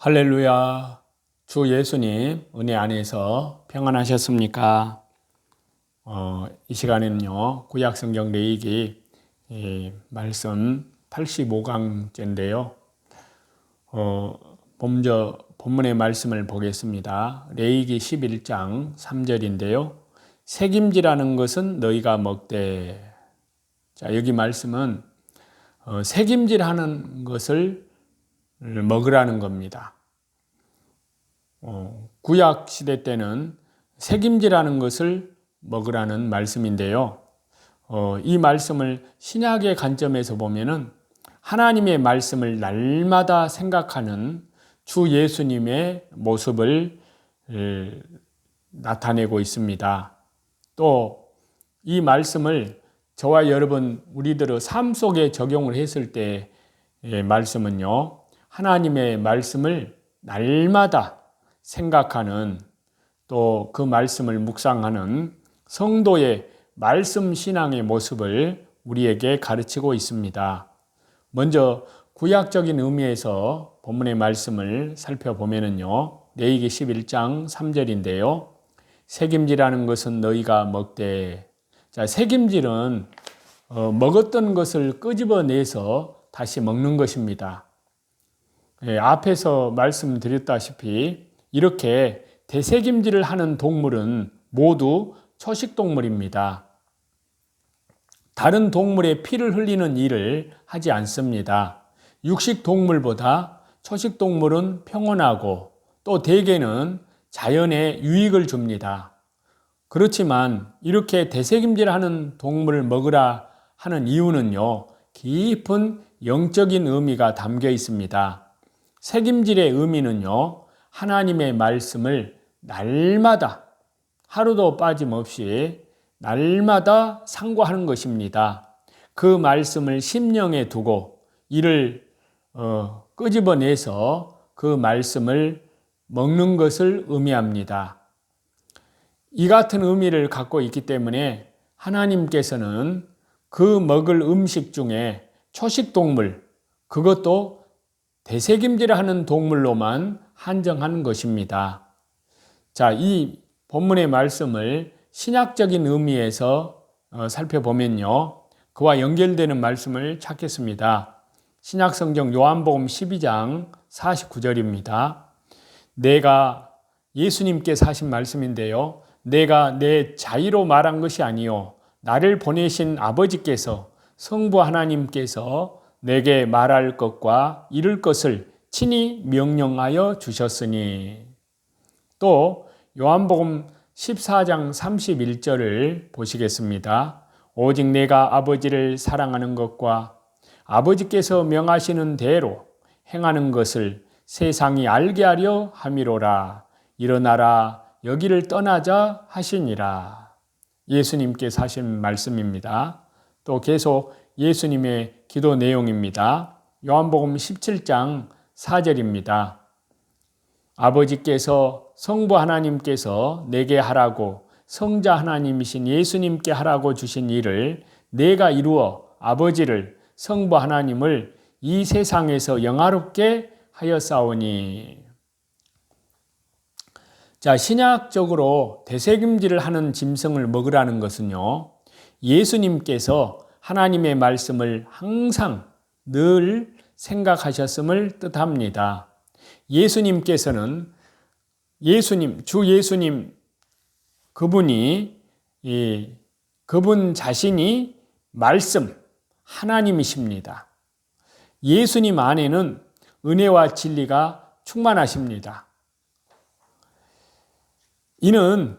할렐루야. 주 예수님 은혜 안에서 평안하셨습니까? 이 시간에는요, 구약성경 레위기 말씀 85강째인데요. 먼저 본문의 말씀을 보겠습니다. 레위기 11장 3절인데요. 책임지라는 것은 너희가 먹되. 자, 여기 말씀은 책임질하는 것을 먹으라는 겁니다. 구약 시대 때는 책임지라는 것을 먹으라는 말씀인데요. 이 말씀을 신약의 관점에서 보면은 하나님의 말씀을 날마다 생각하는 주 예수님의 모습을 나타내고 있습니다. 또 이 말씀을 저와 여러분 우리들의 삶 속에 적용을 했을 때의 말씀은요, 하나님의 말씀을 날마다 생각하는, 또 그 말씀을 묵상하는 성도의 말씀 신앙의 모습을 우리에게 가르치고 있습니다. 먼저 구약적인 의미에서 본문의 말씀을 살펴보면요, 레위기 11장 3절인데요. 책임지라는 것은 너희가 먹되. 자, 책임질은 먹었던 것을 끄집어내서 다시 먹는 것입니다. 앞에서 말씀드렸다시피 이렇게 되새김질을 하는 동물은 모두 초식동물입니다. 다른 동물의 피를 흘리는 일을 하지 않습니다. 육식동물보다 초식동물은 평온하고 또 대개는 자연에 유익을 줍니다. 그렇지만 이렇게 되새김질하는 동물을 먹으라 하는 이유는요, 깊은 영적인 의미가 담겨 있습니다. 책임질의 의미는요, 하나님의 말씀을 날마다 하루도 빠짐없이 날마다 상고하는 것입니다. 그 말씀을 심령에 두고 이를 끄집어내서 그 말씀을 먹는 것을 의미합니다. 이 같은 의미를 갖고 있기 때문에 하나님께서는 그 먹을 음식 중에 초식동물, 그것도 되새김질하는 동물로만 한정하는 것입니다. 자, 이 본문의 말씀을 신약적인 의미에서 살펴보면요, 그와 연결되는 말씀을 찾겠습니다. 신약성경 요한복음 12장 49절입니다. 내가, 예수님께서 하신 말씀인데요, 내가 내 자의로 말한 것이 아니요 나를 보내신 아버지께서, 성부 하나님께서 내게 말할 것과 이룰 것을 친히 명령하여 주셨으니. 또 요한복음 14장 31절을 보시겠습니다. 오직 내가 아버지를 사랑하는 것과 아버지께서 명하시는 대로 행하는 것을 세상이 알게 하려 함이로라. 일어나라, 여기를 떠나자 하시니라. 예수님께서 하신 말씀입니다. 또 계속 예수님의 기도 내용입니다. 요한복음 17장 4절입니다. 아버지께서, 성부 하나님께서 내게 하라고, 성자 하나님이신 예수님께 하라고 주신 일을 내가 이루어 아버지를, 성부 하나님을 이 세상에서 영화롭게 하였사오니. 자, 신약적으로 되새김질을 하는 짐승을 먹으라는 것은요, 예수님께서 하나님의 말씀을 항상 늘 생각하셨음을 뜻합니다. 예수님께서는 주 예수님 그분 자신이 말씀 하나님이십니다. 예수님 안에는 은혜와 진리가 충만하십니다. 이는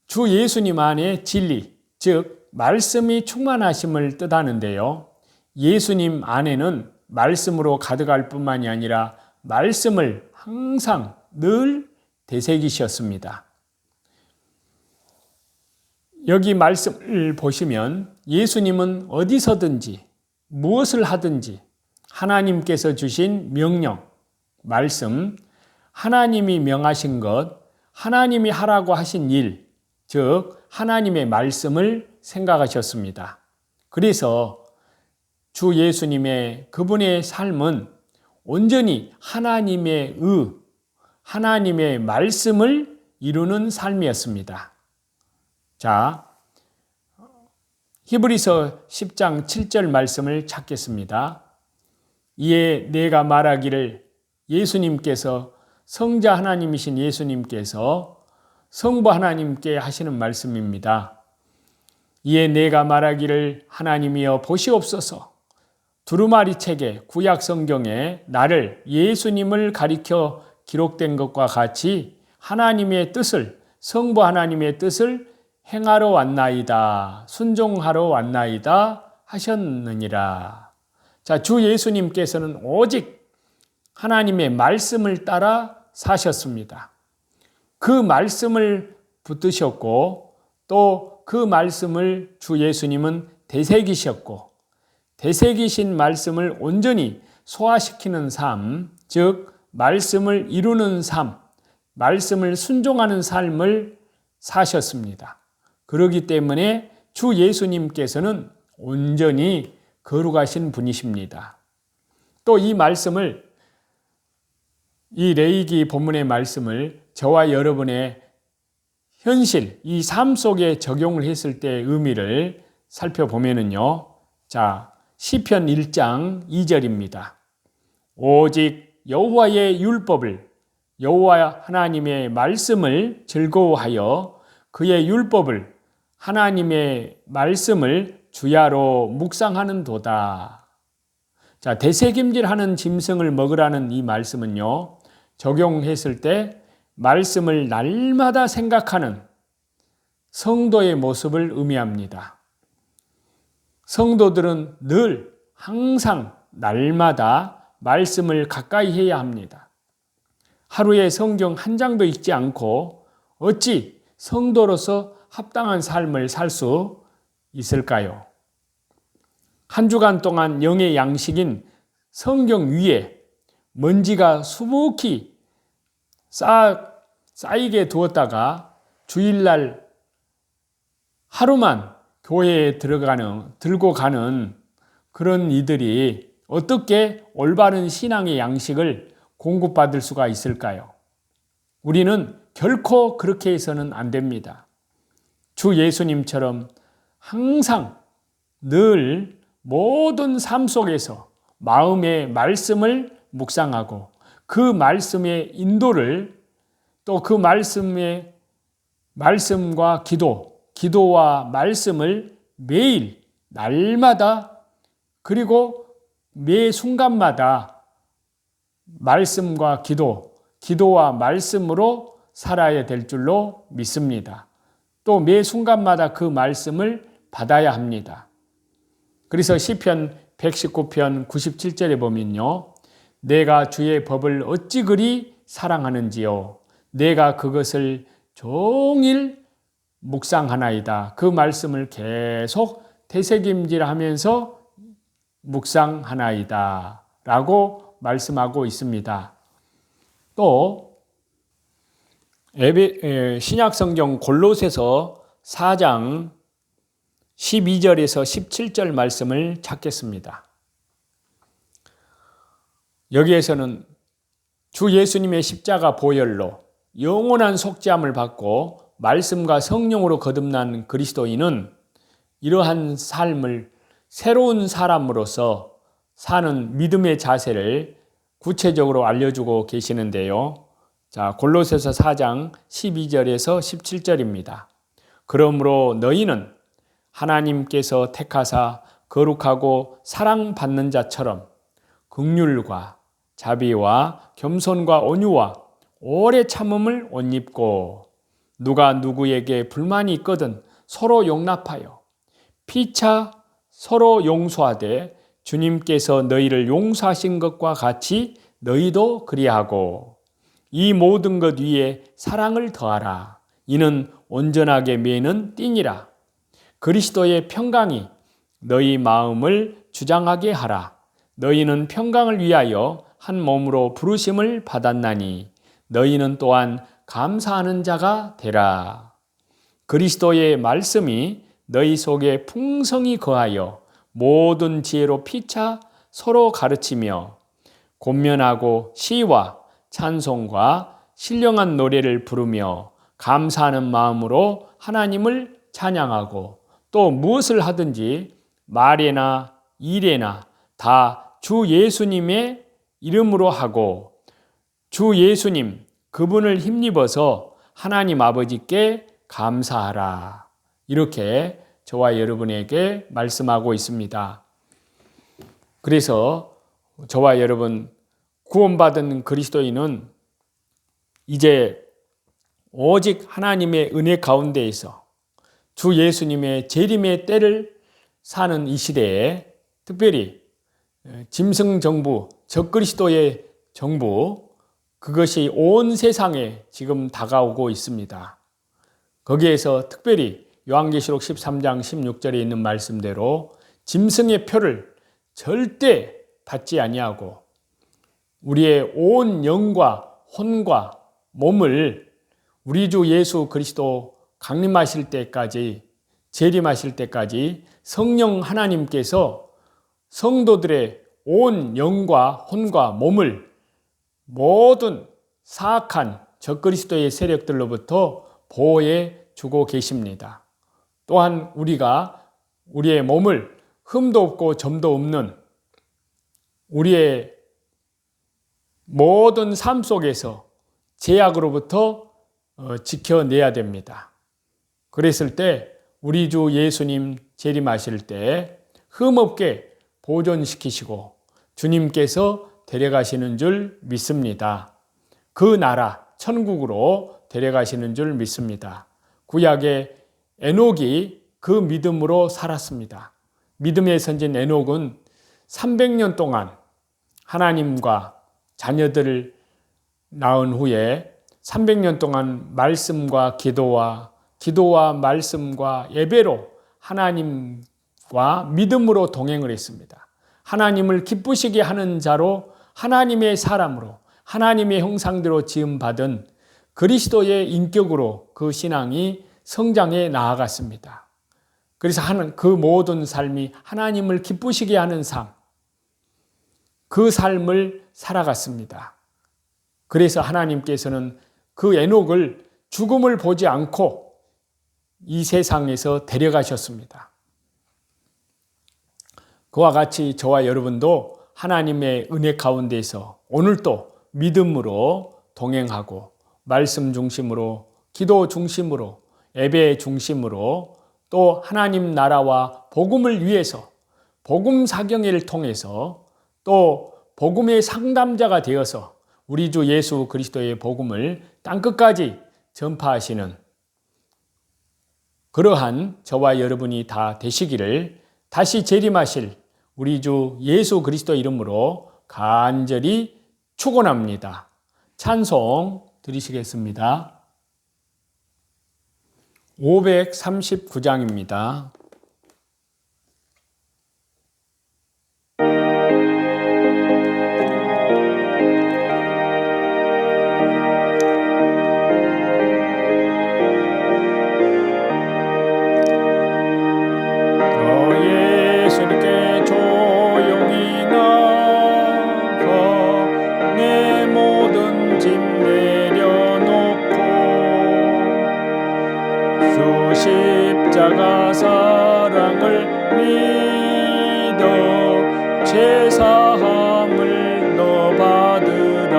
주 예수님 안에 진리, 즉 말씀이 충만하심을 뜻하는데요, 예수님 안에는 말씀으로 가득할 뿐만이 아니라 말씀을 항상 늘 되새기셨습니다. 여기 말씀을 보시면 예수님은 어디서든지 무엇을 하든지 하나님께서 주신 명령, 말씀, 하나님이 명하신 것, 하나님이 하라고 하신 일, 즉 하나님의 말씀을 생각하셨습니다. 그래서 주 예수님의 그분의 삶은 온전히 하나님의 하나님의 말씀을 이루는 삶이었습니다. 자, 히브리서 10장 7절 말씀을 찾겠습니다. 이에 내가 말하기를, 예수님께서, 성자 하나님이신 예수님께서 성부 하나님께 하시는 말씀입니다. 이에 내가 말하기를, 하나님이여 보시옵소서. 두루마리 책에, 구약 성경에 나를, 예수님을 가리켜 기록된 것과 같이 하나님의 뜻을, 성부 하나님의 뜻을 행하러 왔나이다, 순종하러 왔나이다 하셨느니라. 자, 주 예수님께서는 오직 하나님의 말씀을 따라 사셨습니다. 그 말씀을 붙드셨고 또 그 말씀을 주 예수님은 되새기셨고, 되새기신 말씀을 온전히 소화시키는 삶, 즉 말씀을 이루는 삶, 말씀을 순종하는 삶을 사셨습니다. 그렇기 때문에 주 예수님께서는 온전히 거룩하신 분이십니다. 또 이 말씀을, 이 레위기 본문의 말씀을 저와 여러분의 현실, 이 삶 속에 적용을 했을 때의 의미를 살펴보면은요. 자, 시편 1장 2절입니다. 오직 여호와의 율법을, 여호와 하나님의 말씀을 즐거워하여 그의 율법을, 하나님의 말씀을 주야로 묵상하는도다. 자, 되새김질하는 짐승을 먹으라는 이 말씀은요, 적용했을 때 말씀을 날마다 생각하는 성도의 모습을 의미합니다. 성도들은 늘 항상 날마다 말씀을 가까이 해야 합니다. 하루에 성경 한 장도 읽지 않고 어찌 성도로서 합당한 삶을 살 수 있을까요? 한 주간 동안 영의 양식인 성경 위에 먼지가 수북히 쌓이게 두었다가 주일날 하루만 교회에 들고 가는 그런 이들이 어떻게 올바른 신앙의 양식을 공급받을 수가 있을까요? 우리는 결코 그렇게 해서는 안 됩니다. 주 예수님처럼 항상 늘 모든 삶 속에서 마음의 말씀을 묵상하고 그 말씀의 인도를, 또 그 말씀과 기도와 말씀을 매일 날마다 그리고 매 순간마다 말씀과 기도와 말씀으로 살아야 될 줄로 믿습니다. 또 매 순간마다 그 말씀을 받아야 합니다. 그래서 시편 119편 97절에 보면요. 내가 주의 법을 어찌 그리 사랑하는지요. 내가 그것을 종일 묵상하나이다. 그 말씀을 계속 되새김질하면서 묵상하나이다 라고 말씀하고 있습니다. 또 신약성경 골로새서 4장 12절에서 17절 말씀을 찾겠습니다. 여기에서는 주 예수님의 십자가 보혈로 영원한 속죄함을 받고 말씀과 성령으로 거듭난 그리스도인은 이러한 삶을 새로운 사람으로서 사는 믿음의 자세를 구체적으로 알려주고 계시는데요. 자, 골로새서 4장 12절에서 17절입니다. 그러므로 너희는 하나님께서 택하사 거룩하고 사랑받는 자처럼 긍휼과 자비와 겸손과 온유와 오래 참음을 옷 입고, 누가 누구에게 불만이 있거든 서로 용납하여 피차 서로 용서하되 주님께서 너희를 용서하신 것과 같이 너희도 그리하고, 이 모든 것 위에 사랑을 더하라. 이는 온전하게 매는 띠니라. 그리스도의 평강이 너희 마음을 주장하게 하라. 너희는 평강을 위하여 한 몸으로 부르심을 받았나니 너희는 또한 감사하는 자가 되라. 그리스도의 말씀이 너희 속에 풍성히 거하여 모든 지혜로 피차 서로 가르치며 권면하고 시와 찬송과 신령한 노래를 부르며 감사하는 마음으로 하나님을 찬양하고 또 무엇을 하든지 말에나 일에나 다 주 예수님의 이름으로 하고 주 예수님 그분을 힘입어서 하나님 아버지께 감사하라. 이렇게 저와 여러분에게 말씀하고 있습니다. 그래서 저와 여러분 구원받은 그리스도인은 이제 오직 하나님의 은혜 가운데에서 주 예수님의 재림의 때를 사는 이 시대에 특별히 짐승정부, 적그리스도의 정부, 그것이 온 세상에 지금 다가오고 있습니다. 거기에서 특별히 요한계시록 13장 16절에 있는 말씀대로 짐승의 표를 절대 받지 아니하고 우리의 온 영과 혼과 몸을 우리 주 예수 그리스도 강림하실 때까지, 재림하실 때까지 성령 하나님께서 성도들의 온 영과 혼과 몸을 모든 사악한 적그리스도의 세력들로부터 보호해 주고 계십니다. 또한 우리가 우리의 몸을 흠도 없고 점도 없는 우리의 모든 삶 속에서 죄악으로부터 지켜내야 됩니다. 그랬을 때 우리 주 예수님 재림하실 때 흠없게 보존시키시고 주님께서 데려가시는 줄 믿습니다. 그 나라 천국으로 데려가시는 줄 믿습니다. 구약의 에녹이 그 믿음으로 살았습니다. 믿음의 선진 에녹은 300년 동안 하나님과 자녀들을 낳은 후에 300년 동안 말씀과 기도와 말씀과 예배로 하나님과 믿음으로 동행을 했습니다. 하나님을 기쁘시게 하는 자로 하나님의 사람으로 하나님의 형상대로 지음받은 그리스도의 인격으로 그 신앙이 성장해 나아갔습니다. 그래서 그 모든 삶이 하나님을 기쁘시게 하는 삶, 그 삶을 살아갔습니다. 그래서 하나님께서는 그 에녹을 죽음을 보지 않고 이 세상에서 데려가셨습니다. 그와 같이 저와 여러분도 하나님의 은혜 가운데서 오늘도 믿음으로 동행하고 말씀 중심으로 기도 중심으로 예배 중심으로 또 하나님 나라와 복음을 위해서 복음 사경회를 통해서 또 복음의 상담자가 되어서 우리 주 예수 그리스도의 복음을 땅끝까지 전파하시는 그러한 저와 여러분이 다 되시기를 다시 재림하실 우리 주 예수 그리스도 이름으로 간절히 축원합니다. 찬송 드리시겠습니다. 539장입니다. 십자가 사랑을 믿어 죄사함을 너 받으라.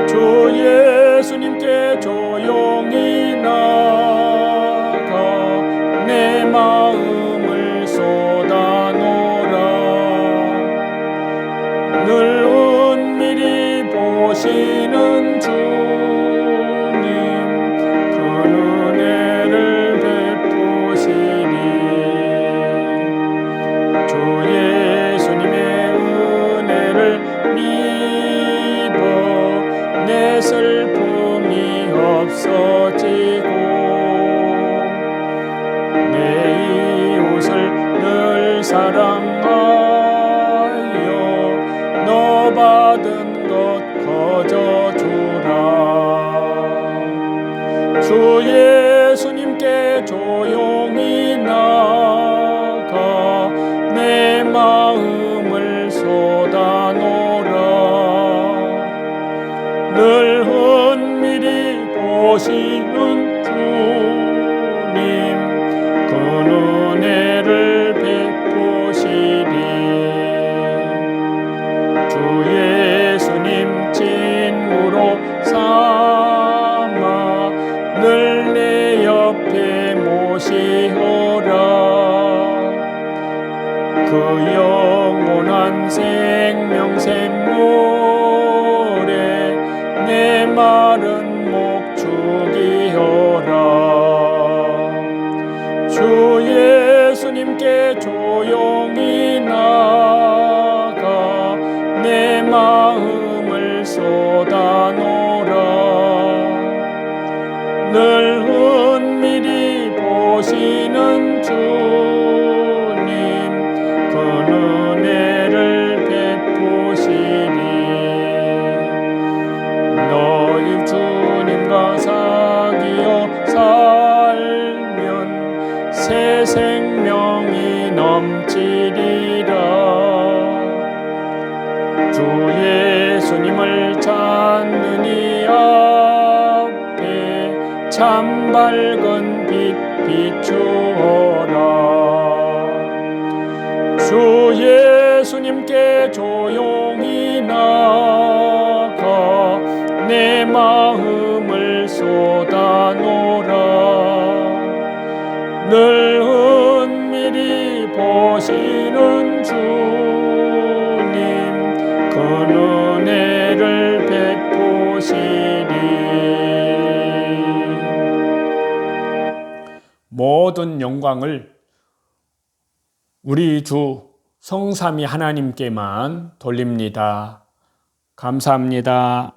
주 예수님께 조용히 나가 내 마음을 쏟아놓으라. 늘 은밀히 보시는 주님 슬픔이 없어지고 내 이웃을 늘 사랑하여 너 받은 것 거저주라. 주 예수님께 조용히 나가 내 마음을 쏟아놓으라. 보시는 주님 그 은혜를 베푸시리. 주 예수님 친구로 삼아 늘 내 옆에 모시오라. 그 영원한 생명샘물에 내 마른 목 죽이어라. 주 예수님께 조용히 나가 내 마음을 쏟아놓으라. 늘 은밀히 보시는 주님 그 은혜를 베푸시리. 너희 주님과 사귀어 살면 새 생명이 넘치리라. 주 예수님을 찾는 이 앞에 참 밝은 빛 비추어라. 주 예수님께 조용히 나가 내 마음을 쏟아놓으라. 늘 은밀히 보시는 주님 그 은혜를 베푸시리. 모든 영광을 우리 주 성삼위 하나님께만 돌립니다. 감사합니다.